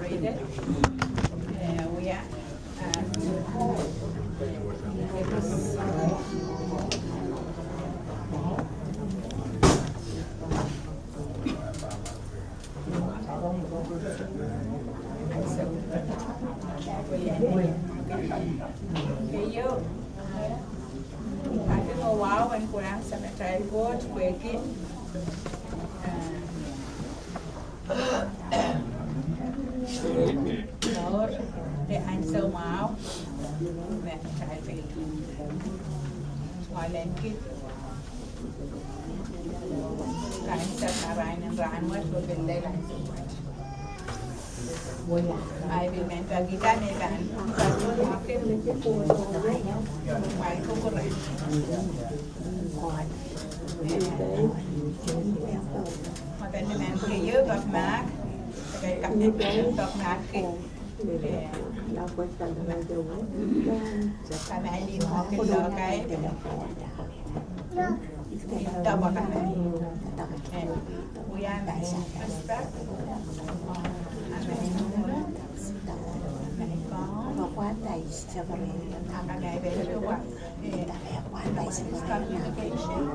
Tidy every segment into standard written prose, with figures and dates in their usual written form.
operated. We are kayo ating mawawan ko lang sa trial coach pwede Lord để anh sâu máu mẹ trái về ngoài lên kít cái sẽ cả rai nên rai mất rồi bên đây lại ai bị mẹ ta ghi ra này bạn ta tôi học cái lên cái cô ngoài không có rảnh mà bên mẹ kia nhớ gặp má cái cặp nhật gặp má kia cái mẹ đi học cái đó cái tao bảo cái mẹ we are mẹ respect quá đầy cho bà cái này về cái quả quá đầy cho bà communication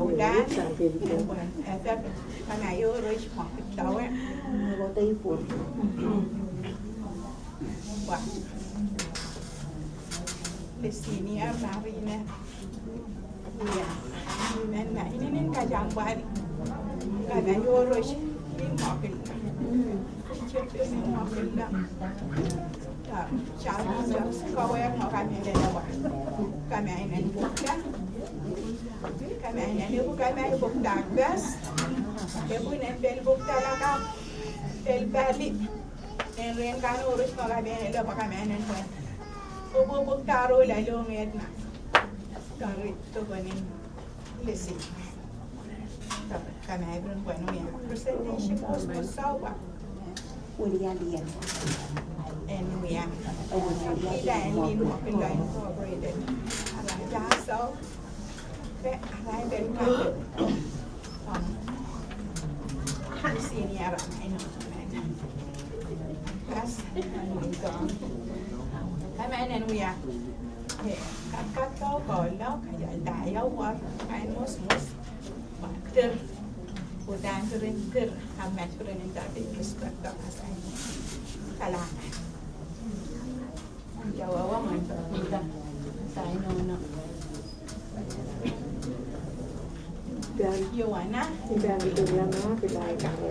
udah efek karena yo harus makin tahu ya roti pun wah di sini ya hari ini iya nah ini nih kacang bari karena yo harus makin cepat makin dah cara kau yang mau kami ada wah kami ini bukan kami ini bukan kami bukan best ibu ini bel bukan lagi bel balik yang kan urus mau kami ini lo kami ini pun ibu bukan role lalu ngetna kami tu pun ini lesi kami ini pun ini presentation pos sawa William Lian and we are tidak ini mungkin lain cooperated alam jasa alam berkat di sini alam ini kas kami ini we are kakak kau kalau kayak daya war kain mus bater udah kerinter hamat kering tadi respect tak asal kalah Jawa mantap kita saya nono dan Yowana dan itu yang mana kita tahu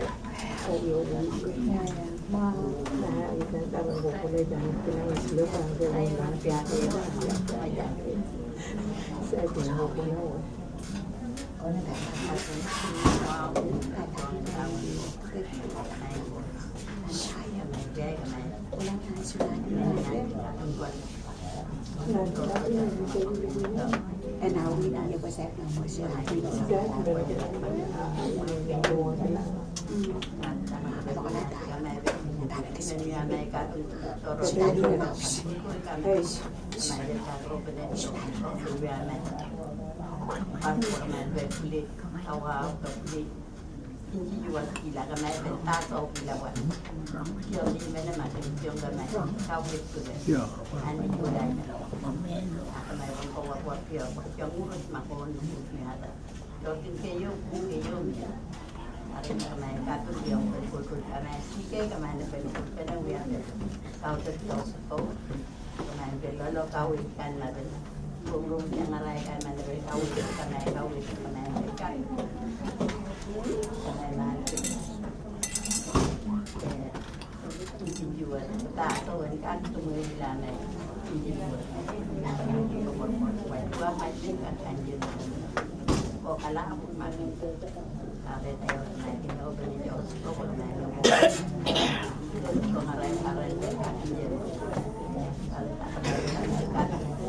audio dan ma nah itu dalam buku dan kita masih lupa dengan bahasa saya tidak tahu and now we know you was at no more so I think so jual gila kami bentar atau gila buat jual di mana macam jual kami kau itu deh ane jual ane kami orang buat jual urus makon ni ada jual keyo ada kami katu jual berikut kami sikit kami ada berikut kami wian kau terjual kau kami berlalu kau ikan ada rumah yang lain kami ada kau kami ikan jual tak tahu kan tu mula ni jual buat macam kan jual kau kalah pun macam ada tahu nak kita beli jual kau boleh kau ngarai kan jual kalau tak ada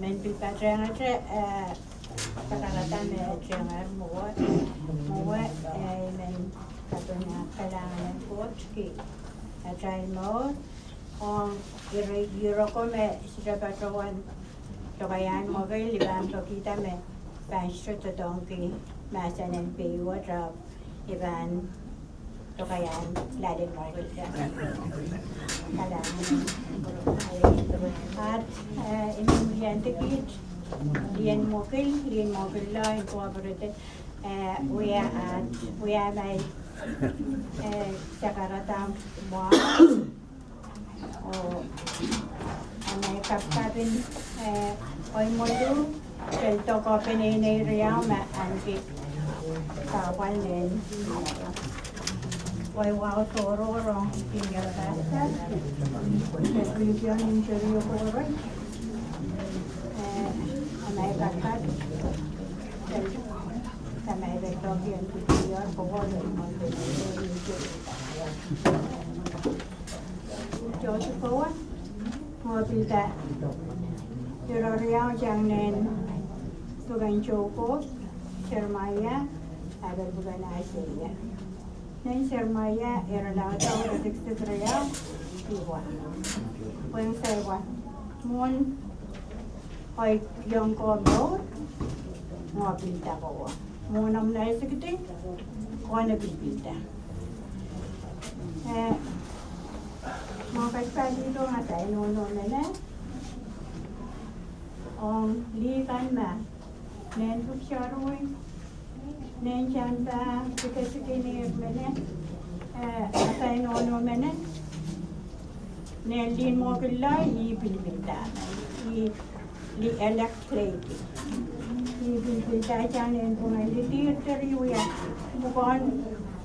Men vi bare trænger til pakalatan trænger mua men katanya kalangan potki atay mo o iroko me sila patawan tokayan mo kay libang kita me pancho to donkey masanen piwa drop iban tokayan ladin mo kalangan at inuyan tikit lian mokil la incorporated we are my Jakarta mo o may kapkapin oy mo do kel to ko pinay riyaw ma anki kawan len oy wow toro ro tinggal basta description interior ko ro may kapkat sa may vector yan interior ko ro mo Joseph Owen, Mobita, Teroriao Jangnen, Tugan Choko, Shermaya, Abel Bugan Asia. Then Shermaya, Eralata, the 63 Iwa. When say one, Moon, Oi Young Cobo, Mobita Boa. Moon of Nicety, one of Bibita. Mga kasali ito nga tayo noon na om liikan mä. Nen tuksarui. Nen chanta pikasikinir menen. Asain ono menen. Nen din mo kyllä i bilbiltään. Li elektreikki. I bilbiltään janen punen li tiirteriuja. Mukaan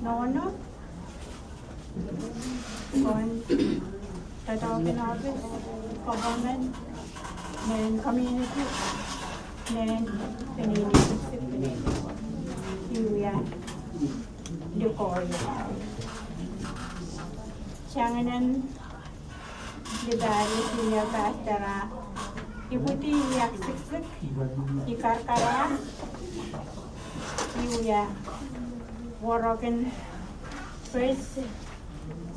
nono. Mukaan tatakin office, government, nen community, nen penini. Iuja lukoja. Changanan libari senior pastara. Iputi yaksiksik, ikarkara, iuja worokin first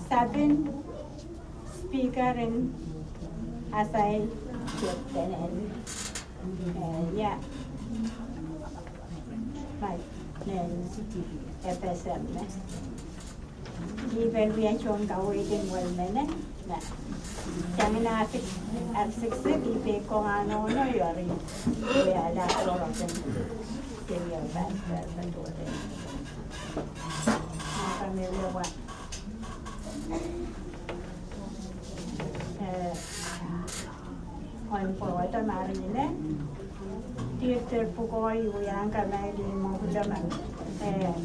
7 speaker in asai Tienen ya baik dan FSM di verbiation kau ingin walmene na jangan asik di pekong ano no yori ya ada orang yang bahasa betul maka melihat on puhuta marine tiir pukoi uyang kamay di mo hulaman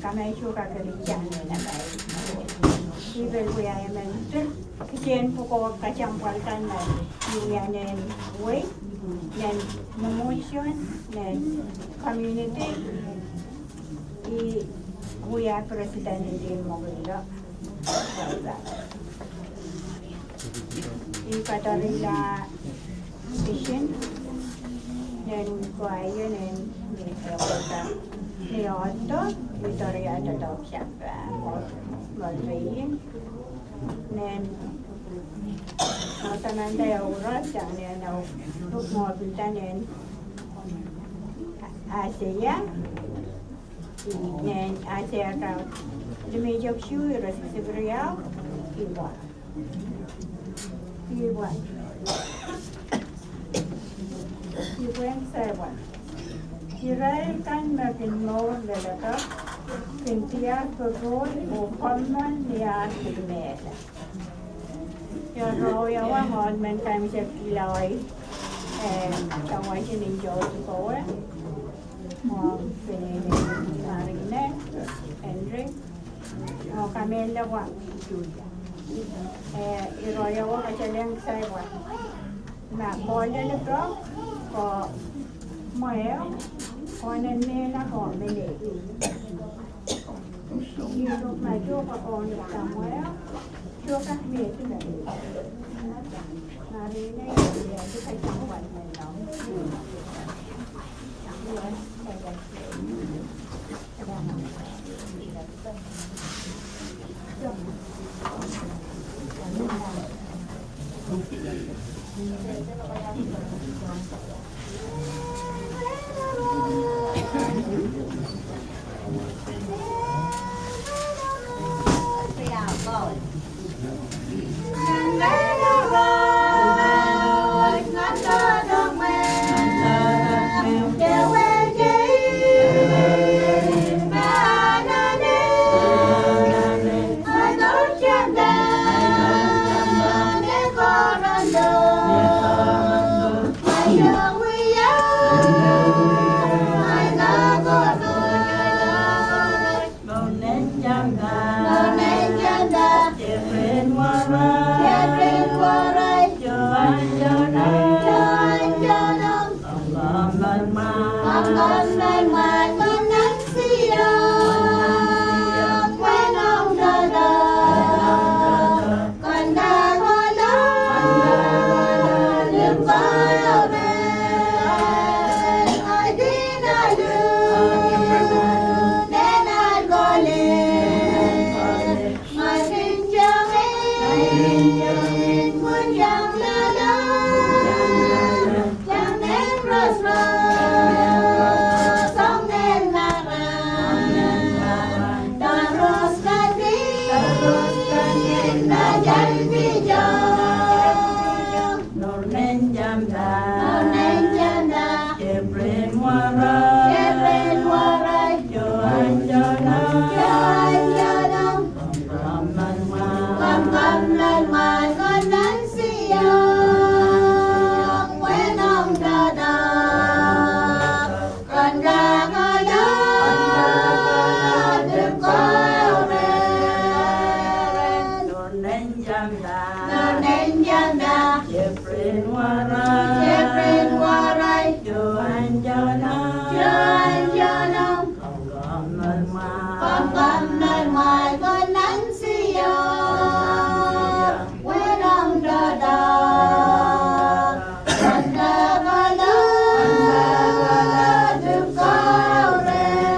kamay suka kerjaan na bay ibel uyang mentor kijen puko kacampalkan na uyangen way dan emotion dan community i uyang presiden di mo hula i katarila vision dan kuaya dan mereka ni auto Victoria tetap siapa malvein dan mata nanda orang jangan nak untuk mobil dan Asia dan Asia kau demi job shoe resesi beriau iwan Iwan sewa. Israel kan makin mau lelaka pintiar perut bukan niat dimana. Ya roya wahon men kami sepilai cawan jenis jauh tu kau mau pening hari ni Henry mau kami lewat roya wah macam yang sewa. Nak boleh lepas có mèo con nên mê là còn bên để nhiều lúc này chưa có còn được cả mèo chưa các mẹ thế này là đi này thì cái phải chẳng quản này nó I เป็นwaray Tuhan janam Con nơi ngoài có nắng siêu quê đông đờ đờ Con đờ và lơ được cao lên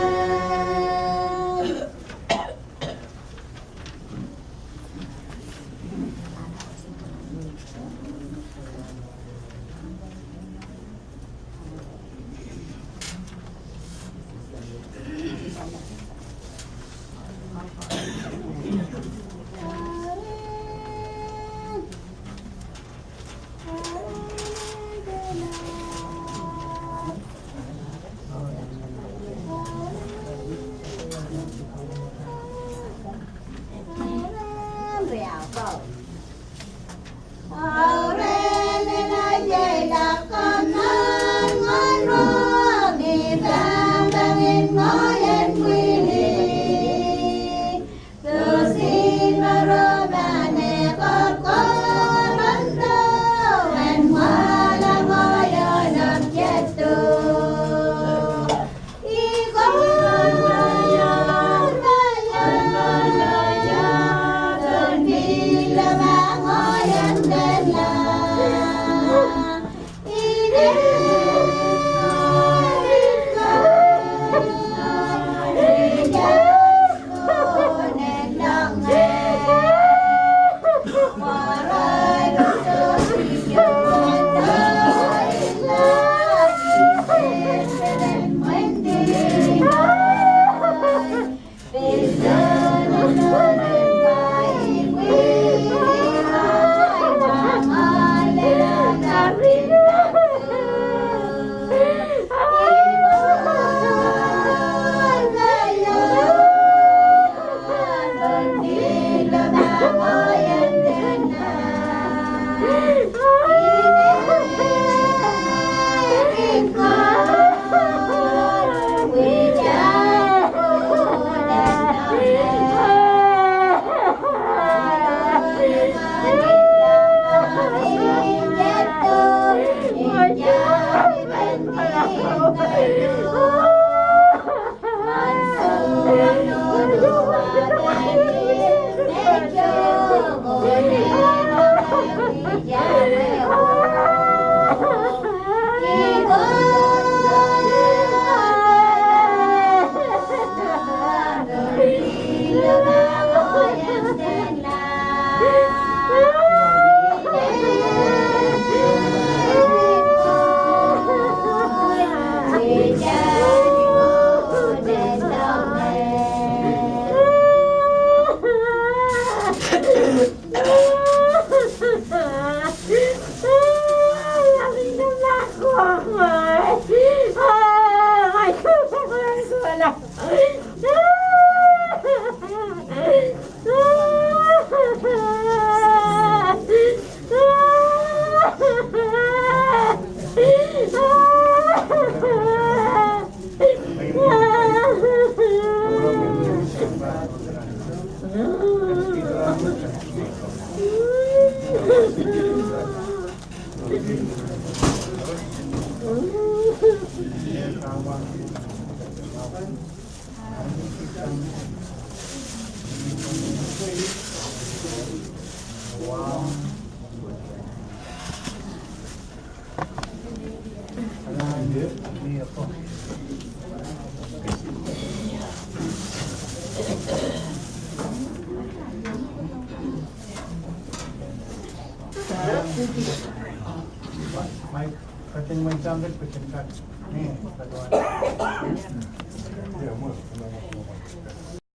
May kating may jambet ko siya. Nih,